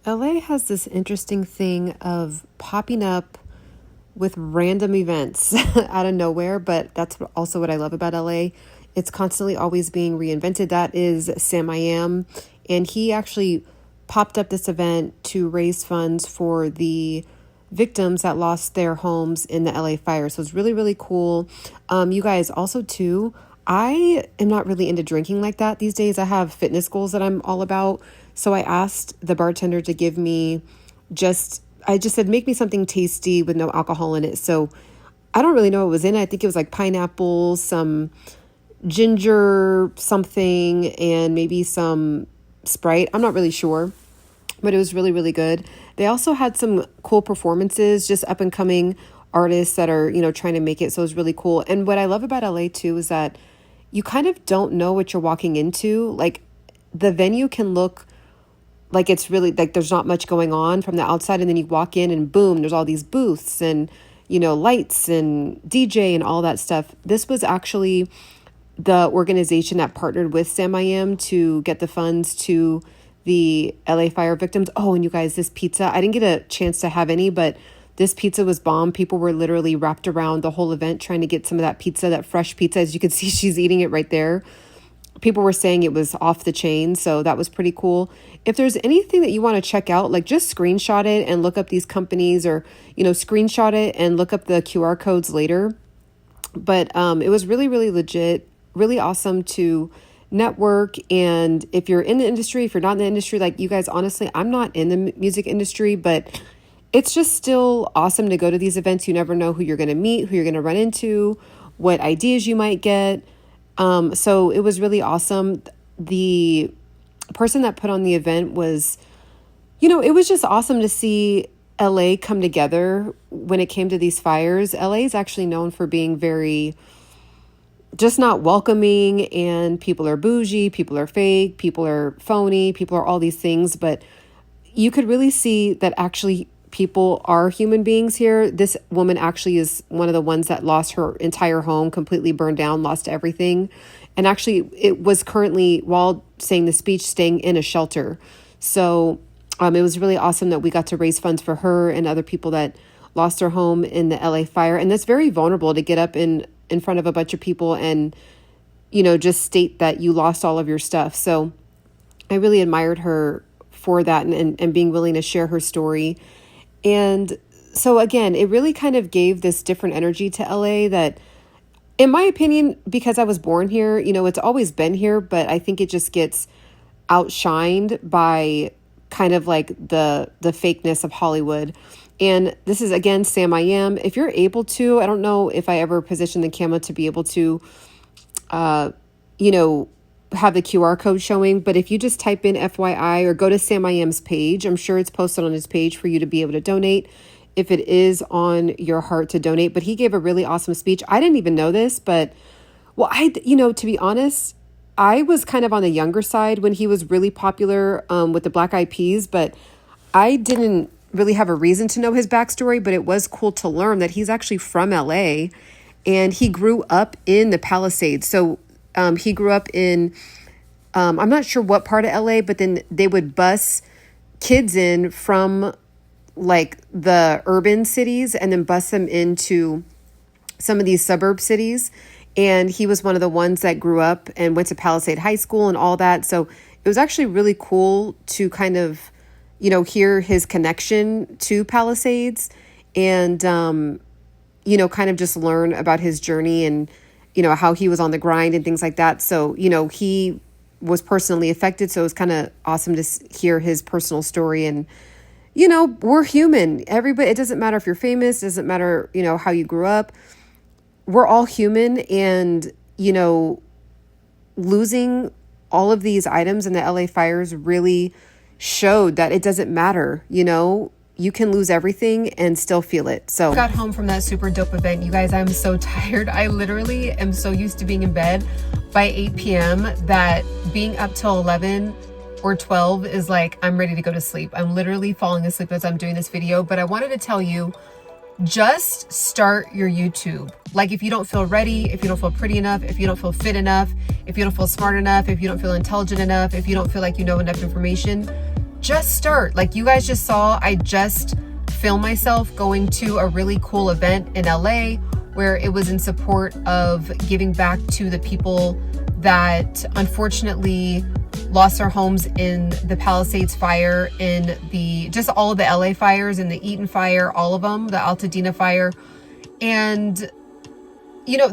LA has this interesting thing of popping up with random events out of nowhere, but that's also what I love about LA. It's constantly always being reinvented. That is Sam I Am, and he actually popped up this event to raise funds for the victims that lost their homes in the LA fire. So it's really, really cool. You guys, also too, I am not really into drinking like that these days. I have fitness goals that I'm all about. So I asked the bartender to give me I just said, make me something tasty with no alcohol in it. So I don't really know what was in it. I think it was like pineapple, some ginger something, and maybe some Sprite. I'm not really sure, but it was really, really good. They also had some cool performances, just up and coming artists that are, trying to make it. So it was really cool. And what I love about LA too is that you kind of don't know what you're walking into. Like, the venue can look like it's really like there's not much going on from the outside, and then you walk in and boom, there's all these booths and lights and DJ and all that stuff. This was actually the organization that partnered with Sam I Am to get the funds to the LA fire victims. Oh, and you guys, this pizza, I didn't get a chance to have any, but this pizza was bomb. People were literally wrapped around the whole event trying to get some of that pizza, that fresh pizza. As you can see, she's eating it right there. People were saying it was off the chain, so that was pretty cool. If there's anything that you want to check out, like, just screenshot it and look up these companies, or, screenshot it and look up the QR codes later. But it was really, really legit, really awesome to network. And if you're in the industry, if you're not in the industry, like, you guys, honestly, I'm not in the music industry, but it's just still awesome to go to these events. You never know who you're going to meet, who you're going to run into, what ideas you might get. So it was really awesome. The person that put on the event was, it was just awesome to see LA come together when it came to these fires. LA is actually known for being very just not welcoming, and people are bougie, people are fake, people are phony, people are all these things. But you could really see that actually people are human beings here. This woman actually is one of the ones that lost her entire home, completely burned down, lost everything. And actually it was currently, while saying the speech, staying in a shelter. So it was really awesome that we got to raise funds for her and other people that lost their home in the LA fire. And that's very vulnerable to get up in front of a bunch of people and, just state that you lost all of your stuff. So I really admired her for that, and being willing to share her story. And so again, it really kind of gave this different energy to LA that, in my opinion, because I was born here, it's always been here, but I think it just gets outshined by kind of like the fakeness of Hollywood. And this is, again, Sam I Am. If you're able to, I don't know if I ever positioned the camera to be able to, have the QR code showing, but if you just type in FYI or go to Sam I Am's page, I'm sure it's posted on his page for you to be able to donate if it is on your heart to donate. But he gave a really awesome speech. I didn't even know this, but to be honest, I was kind of on the younger side when he was really popular with the Black Eyed Peas, but I didn't really have a reason to know his backstory. But it was cool to learn that he's actually from LA, and he grew up in the Palisades. So he grew up in, I'm not sure what part of LA, but then they would bus kids in from like the urban cities and then bus them into some of these suburb cities. And he was one of the ones that grew up and went to Palisade High School and all that. So it was actually really cool to kind of, hear his connection to Palisades and, kind of just learn about his journey and, how he was on the grind and things like that. So, he was personally affected. So it was kind of awesome to hear his personal story. And, we're human. Everybody, it doesn't matter if you're famous, it doesn't matter, how you grew up. We're all human. And, losing all of these items in the LA fires really showed that it doesn't matter. You can lose everything and still feel it. So I got home from that super dope event. You guys, I'm so tired. I literally am so used to being in bed by 8 p.m. that being up till 11 or 12 is like, I'm ready to go to sleep. I'm literally falling asleep as I'm doing this video. But I wanted to tell you, just start your YouTube. Like, if you don't feel ready, if you don't feel pretty enough, if you don't feel fit enough, if you don't feel smart enough, if you don't feel intelligent enough, if you don't feel like you know enough information, just start. Like you guys just saw, I just filmed myself going to a really cool event in LA where it was in support of giving back to the people that unfortunately lost their homes in the Palisades fire, in the, just all of the LA fires, and the Eaton fire, all of them, the Altadena fire. And you know,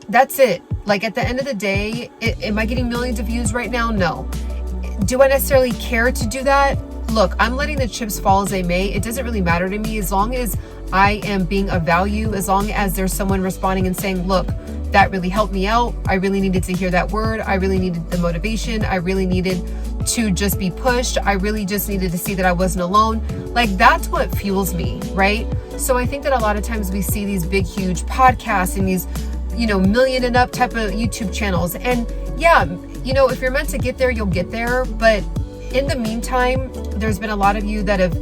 that's it. Like at the end of the day, am I getting millions of views right now? No. Do I necessarily care to do that? Look, I'm letting the chips fall as they may. It doesn't really matter to me as long as I am being of value, as long as there's someone responding and saying, look, that really helped me out. I really needed to hear that word. I really needed the motivation. I really needed to just be pushed. I really just needed to see that I wasn't alone. Like that's what fuels me, right? So I think that a lot of times we see these big, huge podcasts and these, you know, million and up type of YouTube channels. And yeah, you know, if you're meant to get there, you'll get there. But in the meantime, there's been a lot of you that have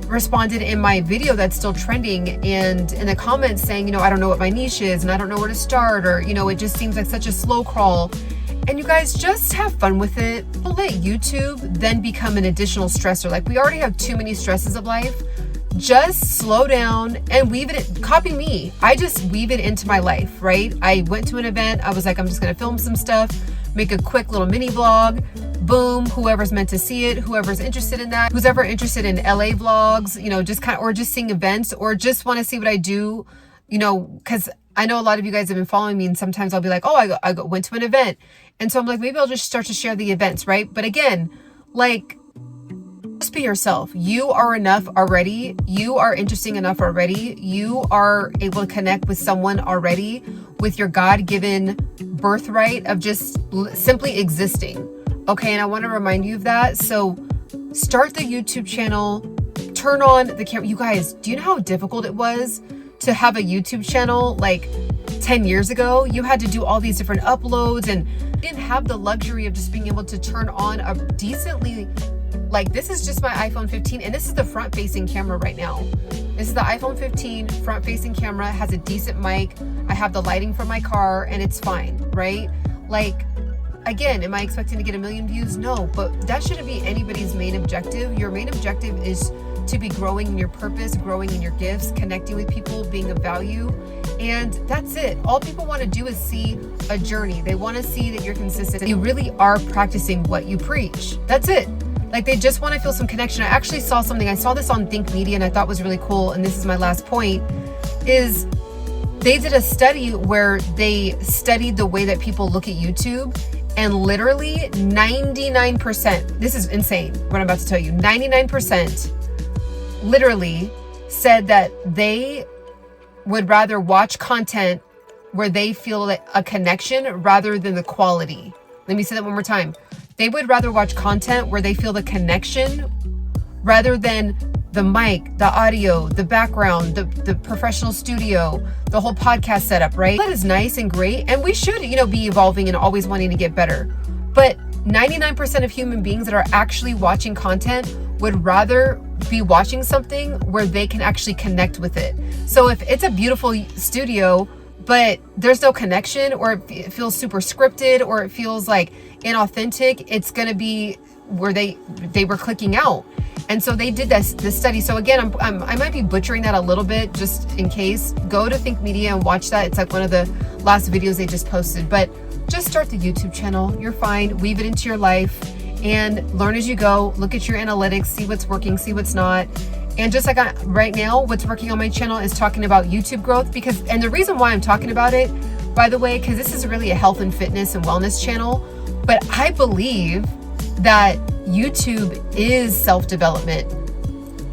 responded in my video that's still trending and in the comments saying, you know, I don't know what my niche is and I don't know where to start, or, you know, it just seems like such a slow crawl. And you guys just have fun with it. Don't let YouTube then become an additional stressor. Like we already have too many stresses of life. Just slow down and weave it, copy me. I just weave it into my life, right? I went to an event. I was like, I'm just going to film some stuff, make a quick little mini vlog. Boom, whoever's meant to see it, whoever's interested in that, who's ever interested in LA vlogs, you know, just kind of, or just seeing events, or just want to see what I do, you know, because I know a lot of you guys have been following me, and sometimes I'll be like, oh, went to an event. And so I'm like, maybe I'll just start to share the events, right? But again, like, just be yourself. You are enough already. You are interesting enough already. You are able to connect with someone already with your God-given birthright of just simply existing. Okay, and I want to remind you of that. So start the YouTube channel, turn on the camera. You guys, do you know how difficult it was to have a YouTube channel like 10 years ago? You had to do all these different uploads and didn't have the luxury of just being able to turn on a decently, like this is just my iPhone 15 and this is the front facing camera right now. This is the iPhone 15 front facing camera, has a decent mic. I have the lighting from my car and it's fine, right? Like, again, am I expecting to get 1 million views? No, but that shouldn't be anybody's main objective. Your main objective is to be growing in your purpose, growing in your gifts, connecting with people, being of value. And that's it. All people want to do is see a journey. They want to see that you're consistent. You really are practicing what you preach. That's it. Like they just want to feel some connection. I actually saw something. I saw this on Think Media and I thought was really cool. And this is my last point, is they did a study where they studied the way that people look at YouTube. And literally 99%, this is insane what I'm about to tell you, 99% literally said that they would rather watch content where they feel like a connection rather than the quality. Let me say that one more time. They would rather watch content where they feel the connection rather than the mic, the audio, the background, the professional studio, the whole podcast setup, right? That is nice and great. And we should, you know, be evolving and always wanting to get better. But 99% of human beings that are actually watching content would rather be watching something where they can actually connect with it. So if it's a beautiful studio, but there's no connection, or it feels super scripted, or it feels like inauthentic, it's going to be where they were clicking out. And so they did this study. So again, I might be butchering that a little bit just in case. Go to Think Media and watch that. It's like one of the last videos they just posted. But just start the YouTube channel. You're fine. Weave it into your life and learn as you go. Look at your analytics, see what's working, see what's not. And just like right now, what's working on my channel is talking about YouTube growth, and the reason why I'm talking about it, by the way, because this is really a health and fitness and wellness channel, but I believe that YouTube is self-development.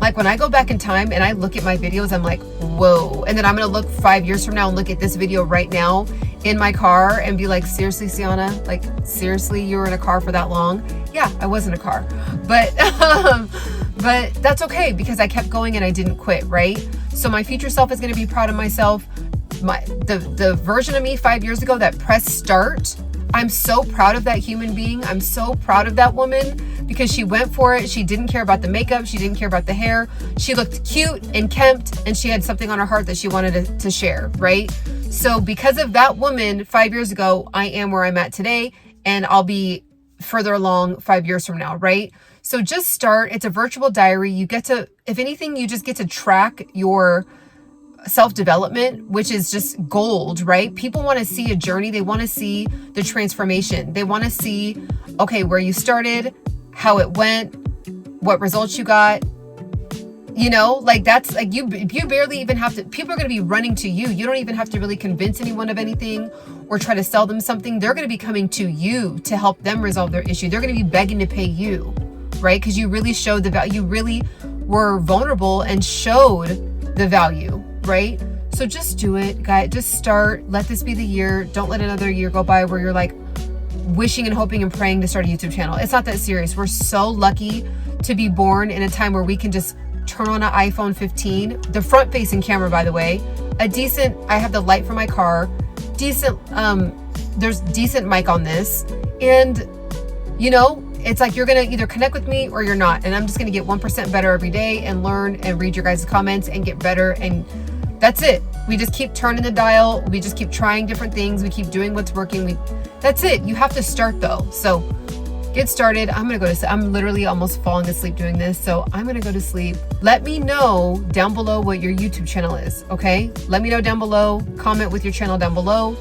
Like when I go back in time and I look at my videos, I'm like, whoa. And then I'm going to look 5 years from now and look at this video right now in my car and be like, seriously, Ciana, like seriously, you were in a car for that long? Yeah, I was in a car, but that's okay because I kept going and I didn't quit, right? So my future self is going to be proud of myself. The version of me 5 years ago that pressed start, I'm so proud of that human being. I'm so proud of that woman because she went for it. She didn't care about the makeup. She didn't care about the hair. She looked cute and kempt, and she had something on her heart that she wanted to share, right? So because of that woman 5 years ago, I am where I'm at today, and I'll be further along 5 years from now, right? So just start. It's a virtual diary. You get to, if anything, you just get to track your self-development, which is just gold, right? People want to see a journey. They want to see the transformation. They want to see, okay, where you started, how it went, what results you got. You know, like that's like you barely even have to, people are going to be running to you. You don't even have to really convince anyone of anything or try to sell them something. They're going to be coming to you to help them resolve their issue. They're going to be begging to pay you, right? Because you really showed the value. You really were vulnerable and showed the value, right? So just do it, guys. Just start. Let this be the year. Don't let another year go by where you're like wishing and hoping and praying to start a YouTube channel. It's not that serious. We're so lucky to be born in a time where we can just turn on an iPhone 15, the front facing camera, by the way, a decent, I have the light for my car, decent, there's decent mic on this. And you know, it's like, you're going to either connect with me or you're not. And I'm just going to get 1% better every day and learn and read your guys' comments and get better. And that's it. We just keep turning the dial. We just keep trying different things. We keep doing what's working. That's it. You have to start though. So get started. I'm going to go to sleep. I'm literally almost falling asleep doing this. So I'm going to go to sleep. Let me know down below what your YouTube channel is. Okay. Let me know down below. Comment with your channel down below.